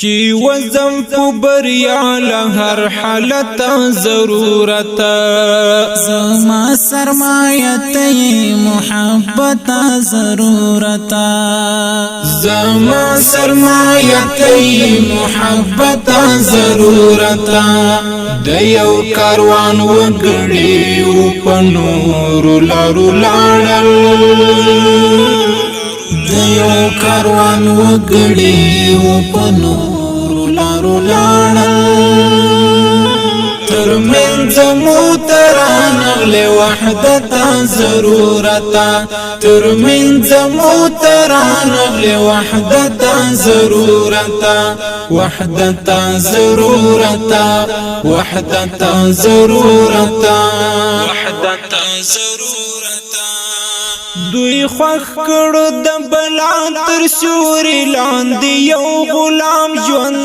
چی وزم پو بریا لہر حالت ضرورت زما سرمایت محبت ضرورت زما سرمایت محبت ضرورت دیو کاروان وگڑی پنور لارو لاړل دیو کاروان وگڑی پنور لارو لاړل ترمنځ مو ترانغلی وحدت ضرورت ترمنځ مو ترانغلی وحدت ضرورت وحدت ضرورت وحدت ضرورت وحدت ضرورت دوی خوخ کړو د بلا تر سوري لاندې یو غلام ژوند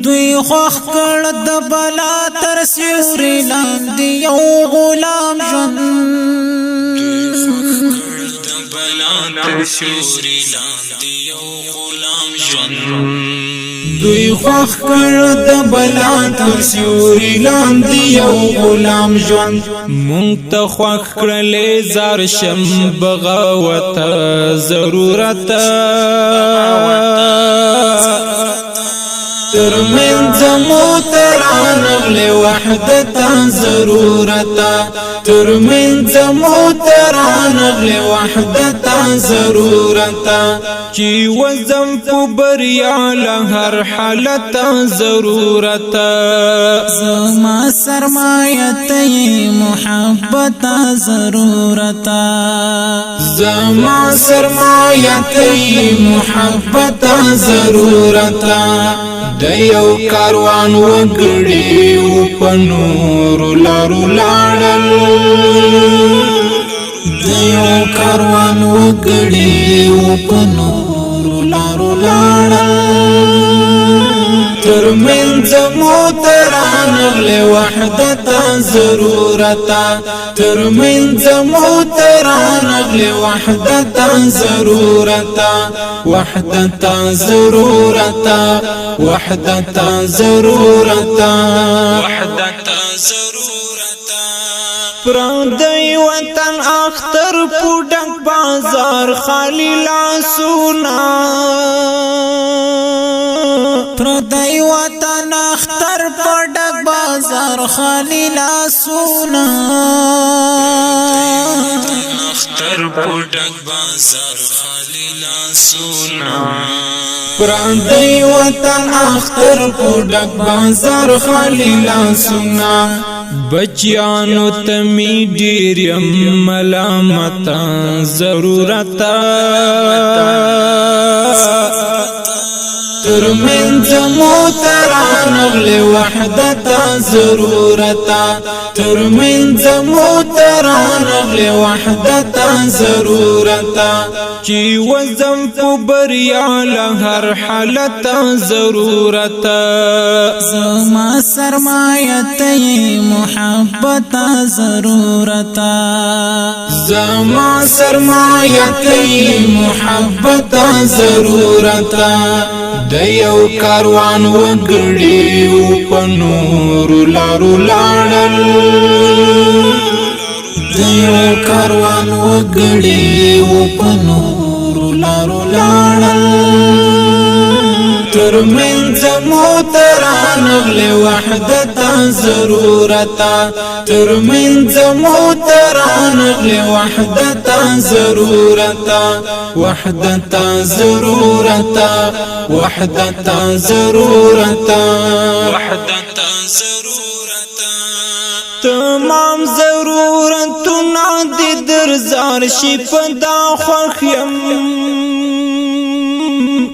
دوی خوخ کړ د بلا تر سوري لاندې یو غلام ژوند دوی خوخ کړ د بلا تر سوري لاندې یو غلام ژوند مونږ ته خوخ کړلې زار شم بغاوت ضرورت ترمنځ مو ترانغلی وحدت ضرورت ترمنځ مو ترانغلی وحدت ضرورت چی وزم پو بریا لہر حالت ضرورت زما سرمایت محبت ضرورت زما سرمایت محبت ضرورت دیو کاروان وگڑی پنور لارو لاړل دیو کاروان وگڑی پنور لارو لاړل ترمنځ مو ترانغلی وحدت ضرورت ترمنځ مو ترانغلی وحدت ضرورت وحدت ضرورت وحدت ضرورت وحدت ضرورت پردی وطن اختر پوډک بازار خالی لاسونا پردی وطن اختر پوډک بازار خالی لاسونا اختر پوډک بازار خالی لاسونا پردی وطن اختر پوډک بازار خالی لاسونا بچیانو تمی ډیر یم ملامت ضرورت ترمنځ مو ترانغلی وحدت ضرورت ترمنځ مو ترانغلی وحدت ضرورت چی وزم پو بریا لہر حالت ضرورت زما سرمایت محبت ضرورت زما سرمایت محبت ضرورت دیو کاروان وگڑی پنور لارو لاړل دیو کاروان وگڑی پنور لارو لاړل ترمنځ مو ترانغلی وحدت ضرورت ترمنځ مو ترانغلی وحدت ضرورت وحدت ضرورت وحدت ضرورت وحدت ضرورت تمام ضرورتنا دی درزار شي پدا خوخیم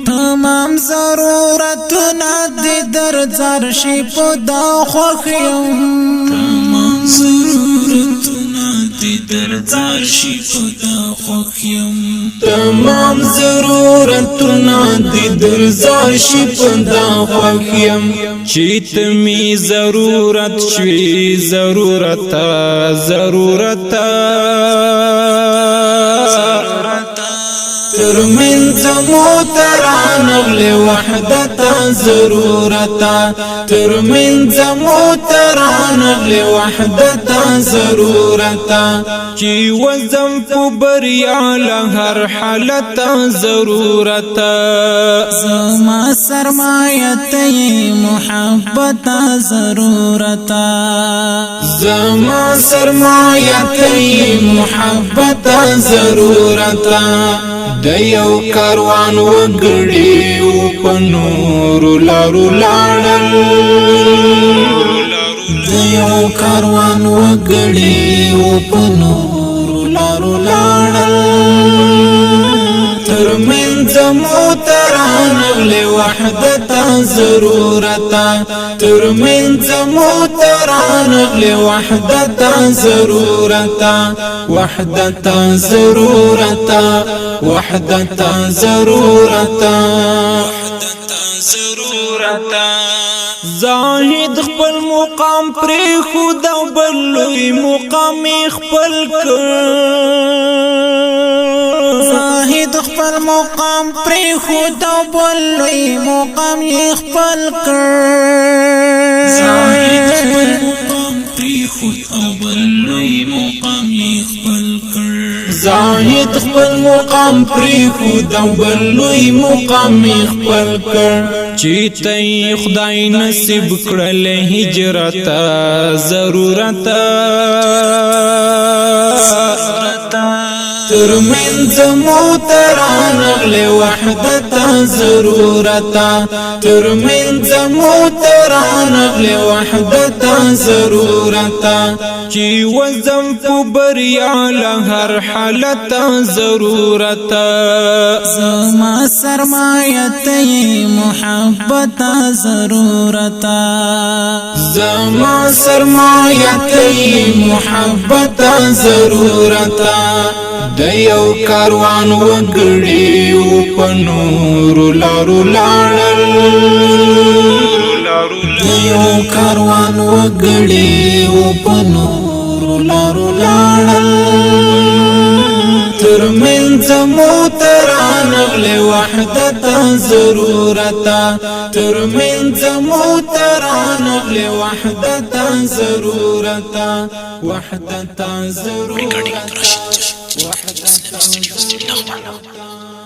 تمام ضرورتنا دی درزار شي پدا خوخیم تمام ضرورتنا دی درزار شي پدا خوخیم تمام ضرورتنا دی درزار شي پدا خوخیم چیت می ضرورت شوی ضرورت ضرورت ترمنځ زمو ترانغلی وحدتا ضرورتا ترمن زمو ترانغلی وحدتا ضرورتا چی وزم په بریا له هر حالت ضرورتا زما سرمایته محبت ضرورتا زما سرمایته محبت ضرورتا د یو کاروان وګړي په نور لارو لاړل د یو کاروان وګړي په نور لارو لاړل ترمنځ مو ترانغلی وحدتا ضرورتا ترمنځ مو ترانغلی وحدتا ضرورتا وحدتا ضرورتا وحدتا ضرورتا ضرورتا زاهد خپل مقام پر خود او بلوی مقام خپل کړ زاهد خپل مقام پر خود او بلوی مقام خپل کړ زاهد خپل مقام پر خود او بلوی مقام خپل کړ زاهد خپل مقام پر خود او بلوی مقام خپل کړ چې ته خدای نصیب کړل هجرت ضرورت ترمنځ مو ترانغلی وحدتا ضرورتا ترمنځ مو ترانغلی وحدتا ضرورتا چې وزم په بریا له هر حالت ضرورتا زما سرمایته محبت ضرورتا زما سرمایته محبت ضرورتا د یو کاروان وګړي په نور لارو لاړل د یو کاروان وګړي په نور لارو لاړل ترمنځ مو ترانغلی وحدتا ضرورتا ترمنځ مو ترانغلی وحدتا ضرورتا وحدتا ضرورتا وحدتا ضرورتا